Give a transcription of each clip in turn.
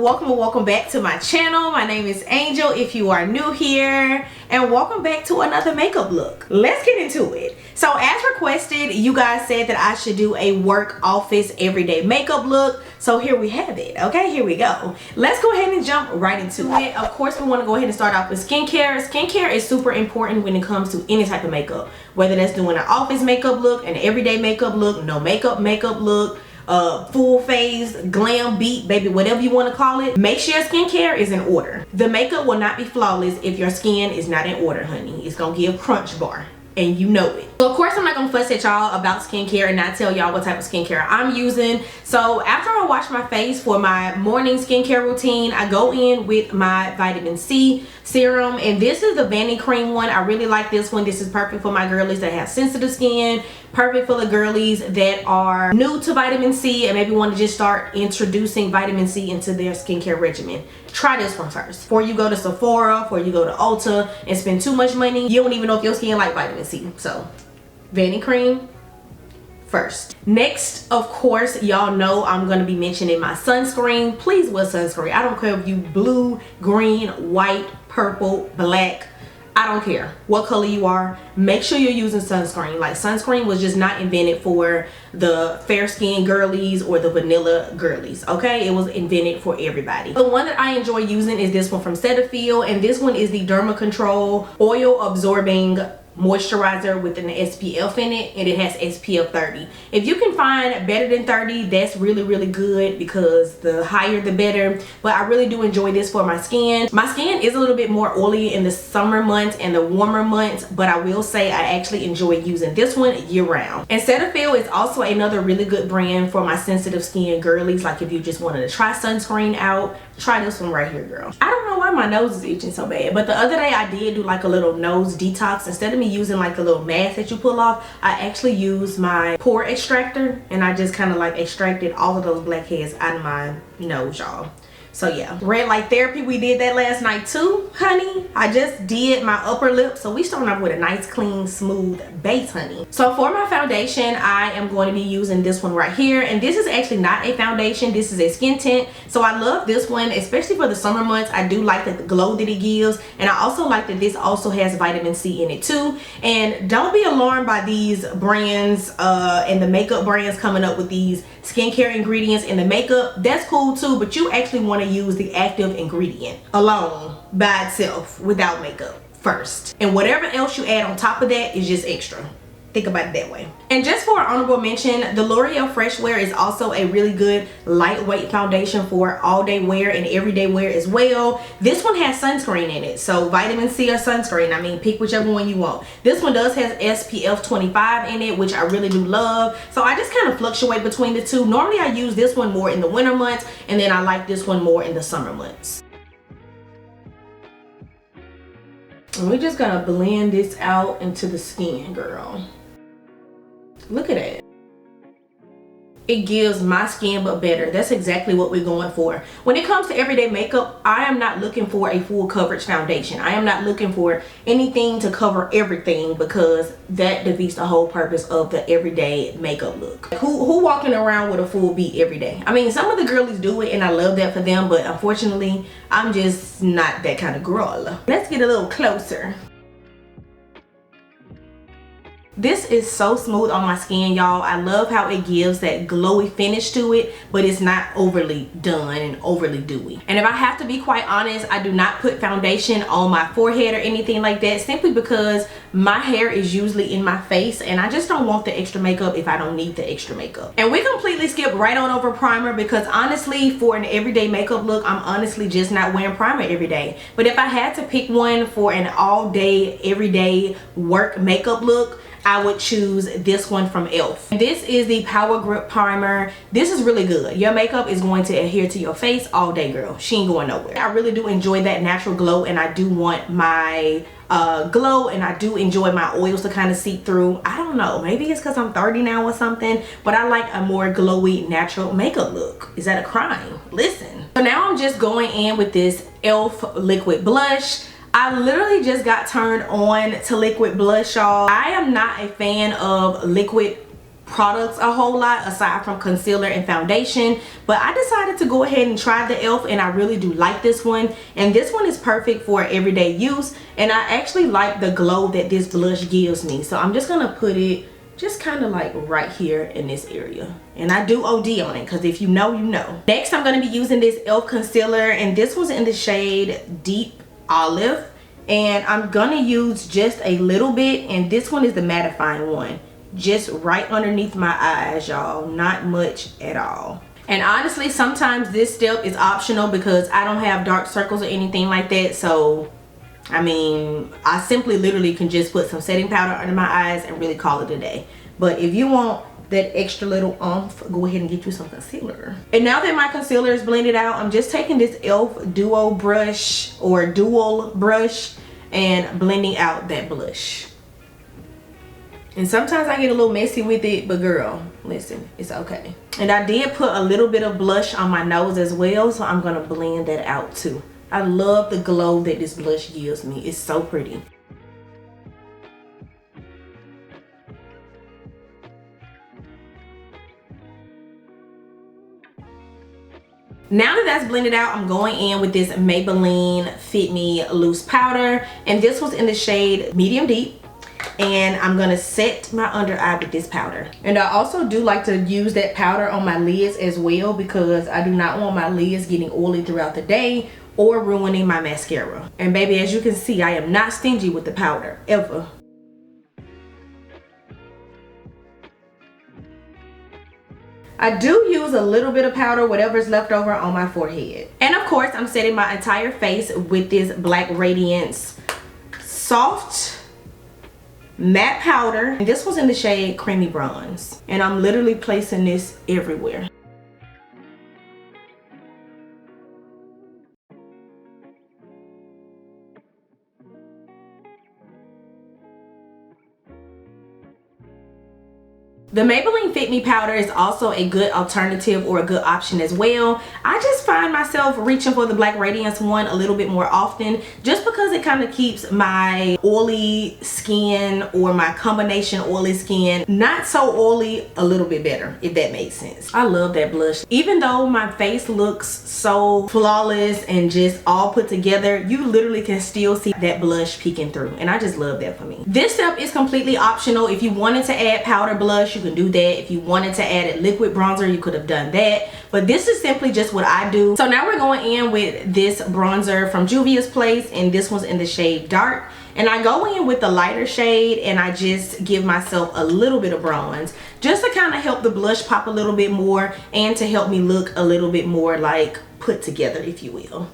welcome back to my channel. My name is Angel if you are new here, and welcome back to another makeup look. Let's get into it. So as requested, you guys said that I should do a work office everyday makeup look, so here we have it. Okay, here we go. Let's go ahead and jump right into it. Of course, we want to go ahead and start off with skincare. Skincare is super important when it comes to any type of makeup, whether that's doing an office makeup look, an everyday makeup look, no makeup look, full face, glam beat, baby, whatever you want to call it. Make sure skincare is in order. The makeup will not be flawless if your skin is not in order, honey. It's gonna give crunch bar, and you know it. So of course I'm not gonna fuss at y'all about skincare and not tell y'all what type of skincare I'm using. So after I wash my face for my morning skincare routine, I go in with my vitamin C serum, and this is the Vanity Cream one. I really like this one. This is perfect for my girlies that have sensitive skin, perfect for the girlies that are new to vitamin C and maybe want to just start introducing vitamin C into their skincare regimen. Try this one first before you go to Sephora, before you go to Ulta and spend too much money. You don't even know if your skin like vitamin C. So Vanity Cream first. Next, of course, y'all know I'm going to be mentioning my sunscreen. Please wear sunscreen. I don't care if you blue, green, white, purple, black. I don't care what color you are. Make sure you're using sunscreen. Like, sunscreen was just not invented for the fair skinned girlies or the vanilla girlies, okay? It was invented for everybody. The one that I enjoy using is this one from Cetaphil, and this one is the Derma Control Oil Absorbing Moisturizer with an SPF in it, and it has SPF 30. If you can find better than 30, that's really good, because the higher the better. But I really do enjoy this for my skin. My skin is a little bit more oily in the summer months and the warmer months, but I will say I actually enjoy using this one year round. And Cetaphil is also another really good brand for my sensitive skin girlies. Like, if you just wanted to try sunscreen out, try this one right here, girl. I don't know why my nose is itching so bad, but the other day I did do like a little nose detox. Instead of me using like the little mask that you pull off, I actually used my pore extractor, and I just kind of like extracted all of those blackheads out of my nose, y'all. So yeah, red light therapy, we did that last night too, honey. I just did my upper lip, so we starting off with a nice clean smooth base, honey. So for my foundation, I am going to be using this one right here, and this is actually not a foundation, this is a skin tint. So I love this one, especially for the summer months. I do like the glow that it gives, and I also like that this also has vitamin C in it too. And don't be alarmed by these brands and the makeup brands coming up with these skincare ingredients in the makeup. That's cool too, but you actually want to use the active ingredient alone by itself without makeup first, and whatever else you add on top of that is just extra. Think about it that way. And just for an honorable mention, the L'Oreal Fresh Wear is also a really good lightweight foundation for all day wear and everyday wear as well. This one has sunscreen in it, so vitamin C or sunscreen, I mean, pick whichever one you want. This one does have SPF 25 in it, which I really do love. So I just kind of fluctuate between the two. Normally I use this one more in the winter months, and then I like this one more in the summer months. And we're just gonna blend this out into the skin, girl. Look at it. It gives my skin but better. That's exactly what we're going for. When it comes to everyday makeup, I am not looking for a full coverage foundation. I am not looking for anything to cover everything, because that defeats the whole purpose of the everyday makeup look. Who walking around with a full beat every day? I mean, some of the girlies do it, and I love that for them, but unfortunately, I'm just not that kind of girl. Let's get a little closer. This is so smooth on my skin, y'all. I love how it gives that glowy finish to it, but it's not overly done and overly dewy. And if I have to be quite honest, I do not put foundation on my forehead or anything like that, simply because my hair is usually in my face, and I just don't want the extra makeup if I don't need the extra makeup. And we completely skip right on over primer, because honestly, for an everyday makeup look, I'm honestly just not wearing primer every day. But if I had to pick one for an all day, everyday work makeup look, I would choose this one from e.l.f. This is the Power Grip Primer. This is really good. Your makeup is going to adhere to your face all day, girl. She ain't going nowhere. I really do enjoy that natural glow, and I do want my glow, and I do enjoy my oils to kind of seep through. I don't know, maybe it's because I'm 30 now or something, but I like a more glowy natural makeup look. Is that a crime? Listen. So now I'm just going in with this e.l.f. liquid blush. I literally just got turned on to liquid blush, y'all. I am not a fan of liquid products a whole lot aside from concealer and foundation, but I decided to go ahead and try the e.l.f. and I really do like this one, and this one is perfect for everyday use, and I actually like the glow that this blush gives me. So I'm just gonna put it just kind of like right here in this area, and I do OD on it because if you know, you know. Next, I'm going to be using this e.l.f. concealer, and this was in the shade Deep Olive, and I'm gonna use just a little bit, and this one is the mattifying one, just right underneath my eyes, y'all. Not much at all. And honestly, sometimes this step is optional because I don't have dark circles or anything like that, so I mean, I simply literally can just put some setting powder under my eyes and really call it a day. But if you want that extra little oomph, go ahead and get you some concealer. And now that my concealer is blended out, I'm just taking this e.l.f. duo brush or dual brush and blending out that blush. And sometimes I get a little messy with it, but girl, listen, it's okay. And I did put a little bit of blush on my nose as well, so I'm gonna blend that out too. I love the glow that this blush gives me. It's so pretty. Now that that's blended out, I'm going in with this Maybelline Fit Me Loose Powder, and this was in the shade Medium Deep, and I'm gonna set my under eye with this powder. And I also do like to use that powder on my lids as well because I do not want my lids getting oily throughout the day or ruining my mascara. And baby, as you can see, I am not stingy with the powder, ever. I do use a little bit of powder, whatever's left over on my forehead. And of course, I'm setting my entire face with this Black Radiance Soft Matte Powder. And this was in the shade Creamy Bronze. And I'm literally placing this everywhere. The Maybelline Fit Me powder is also a good alternative or a good option as well. I just find myself reaching for the Black Radiance one a little bit more often just because it kind of keeps my oily skin or my combination oily skin not so oily a little bit better, if that makes sense. I love that blush. Even though my face looks so flawless and just all put together, you literally can still see that blush peeking through, and I just love that for me. This step is completely optional. If you wanted to add powder blush, you can do that. If you wanted to add a liquid bronzer, you could have done that, but this is simply just what I do. So now we're going in with this bronzer from Juvia's Place, and this one's in the shade Dark, and I go in with the lighter shade and I just give myself a little bit of bronze just to kind of help the blush pop a little bit more and to help me look a little bit more like put together, if you will.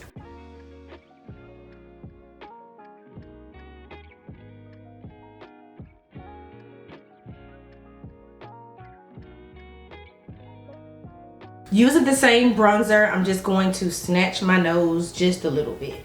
Using the same bronzer, I'm just going to snatch my nose just a little bit.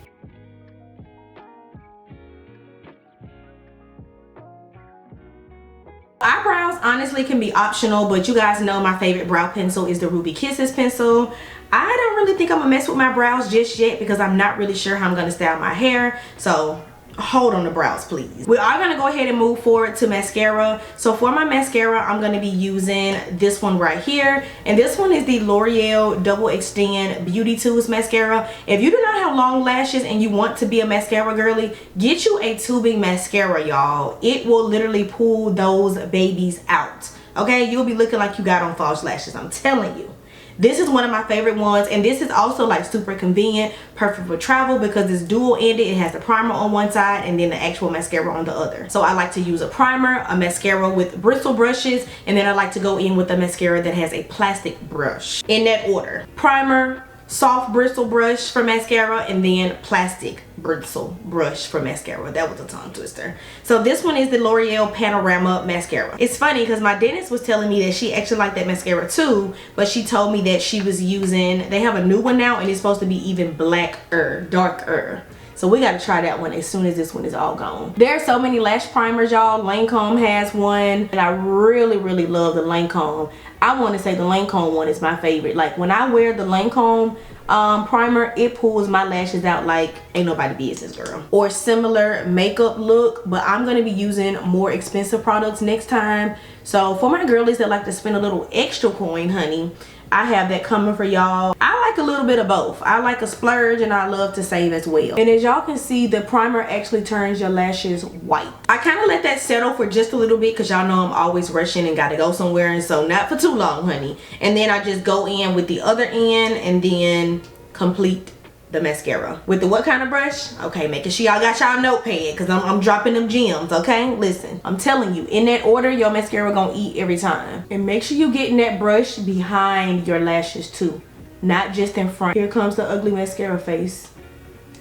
Eyebrows honestly can be optional, but you guys know my favorite brow pencil is the Ruby Kisses pencil. I don't really think I'm gonna mess with my brows just yet because I'm not really sure how I'm gonna style my hair, so hold on the brows, please. We are gonna go ahead and move forward to mascara. So for my mascara, I'm gonna be using this one right here, and this one is the L'Oreal Double Extend Beauty Tools mascara. If you do not have long lashes and you want to be a mascara girly, get you a tubing mascara, y'all. It will literally pull those babies out, okay? You'll be looking like you got on false lashes, I'm telling you. This is one of my favorite ones, and this is also like super convenient, perfect for travel because it's dual ended. It has the primer on one side and then the actual mascara on the other. So I like to use a primer, a mascara with bristle brushes, and then I like to go in with a mascara that has a plastic brush. In that order: primer, soft bristle brush for mascara, and then plastic bristle brush for mascara. That was a tongue twister. So this one is the L'Oreal Panorama mascara. It's funny because my dentist was telling me that she actually liked that mascara too, but she told me that she was using, they have a new one now and it's supposed to be even blacker, darker. So we got to try that one as soon as this one is all gone. There are so many lash primers, y'all. Lancome has one, and I really love the Lancome. I want to say the Lancome one is my favorite. Like when I wear the Lancome primer, it pulls my lashes out like ain't nobody business, girl. Or similar makeup look, but I'm going to be using more expensive products next time. So for my girlies that like to spend a little extra coin, honey, I have that coming for y'all. I like a little bit of both. I like a splurge and I love to save as well. And as y'all can see, the primer actually turns your lashes white. I kind of let that settle for just a little bit because y'all know I'm always rushing and gotta go somewhere, and so not for too long, honey. And then I just go in with the other end and then complete the mascara with the what kind of brush? Okay, making sure y'all got y'all notepad because I'm dropping them gems. Okay, listen, I'm telling you, in that order your mascara gonna eat every time. And make sure you getting that brush behind your lashes too, not just in front. Here comes the ugly mascara face.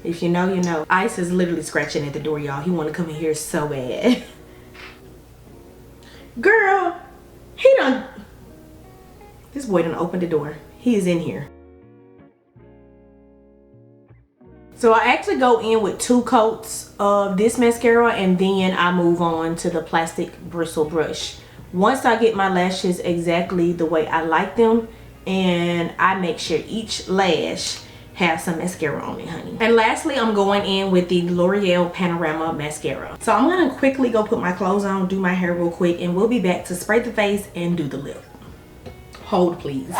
If you know, you know. Ice is literally scratching at the door, y'all. He want to come in here so bad. Girl, this boy done opened the door. He is in here. So I actually go in with 2 coats of this mascara and then I move on to the plastic bristle brush. Once I get my lashes exactly the way I like them, and I make sure each lash has some mascara on it, honey. And lastly, I'm going in with the L'Oreal Panorama Mascara. So I'm gonna quickly go put my clothes on, do my hair real quick, and we'll be back to spray the face and do the lip. Hold please.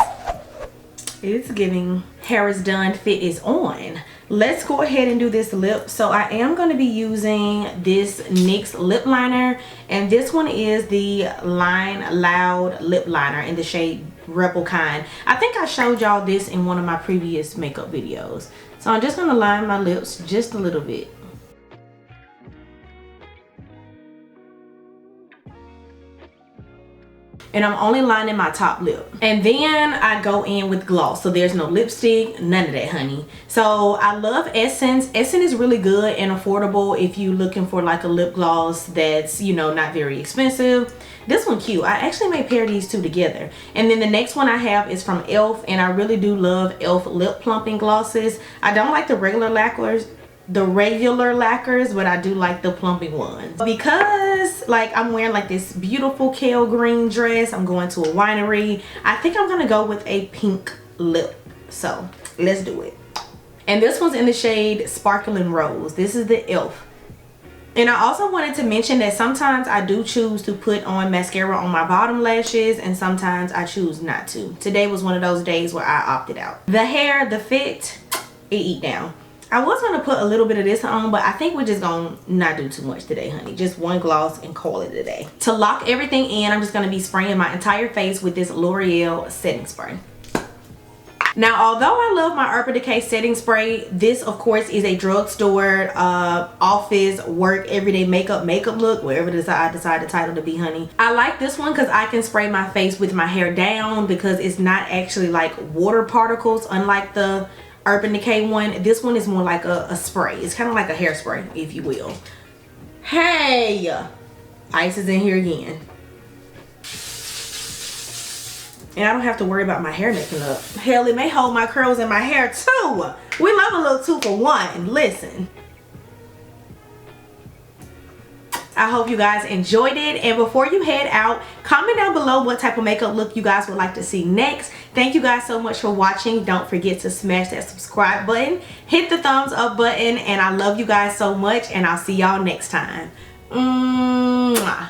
It's giving hair is done, fit is on. Let's go ahead and do this lip. So I am going to be using this NYX lip liner, and this one is the Line Loud lip liner in the shade Rebel Kind. I think I showed y'all this in one of my previous makeup videos. So I'm just going to line my lips just a little bit. And I'm only lining my top lip. And then I go in with gloss. So there's no lipstick, none of that, honey. So I love Essence. Essence is really good and affordable if you're looking for like a lip gloss that's, you know, not very expensive. This one cute. I actually may pair these two together. And then the next one I have is from e.l.f. and I really do love e.l.f. lip plumping glosses. I don't like the regular lacquers, but I do like the plumping ones because like I'm wearing like this beautiful kale green dress. I'm going to a winery. I think I'm gonna go with a pink lip, so let's do it. And this one's in the shade Sparkling Rose. This is the e.l.f. And I also wanted to mention that sometimes I do choose to put on mascara on my bottom lashes and sometimes I choose not to. Today was one of those days where I opted out. The hair, the fit, it eat down. I was going to put a little bit of this on, but I think we're just going to not do too much today, honey. Just one gloss and call it a day. To lock everything in, I'm just going to be spraying my entire face with this L'Oreal setting spray. Now, although I love my Urban Decay setting spray, this of course is a drugstore, office, work, everyday makeup look, wherever I decide the title to be, honey. I like this one because I can spray my face with my hair down because it's not actually like water particles, unlike the Urban Decay one. This one is more like a spray. It's kind of like a hairspray, if you will. Hey, Ice is in here again. And I don't have to worry about my hair making up. Hell, it may hold my curls in my hair too. We love a little 2 for 1. Listen. I hope you guys enjoyed it, and before you head out, comment down below what type of makeup look you guys would like to see next. Thank you guys so much for watching. Don't forget to smash that subscribe button, hit the thumbs up button, and I love you guys so much, and I'll see y'all next time. Mwah.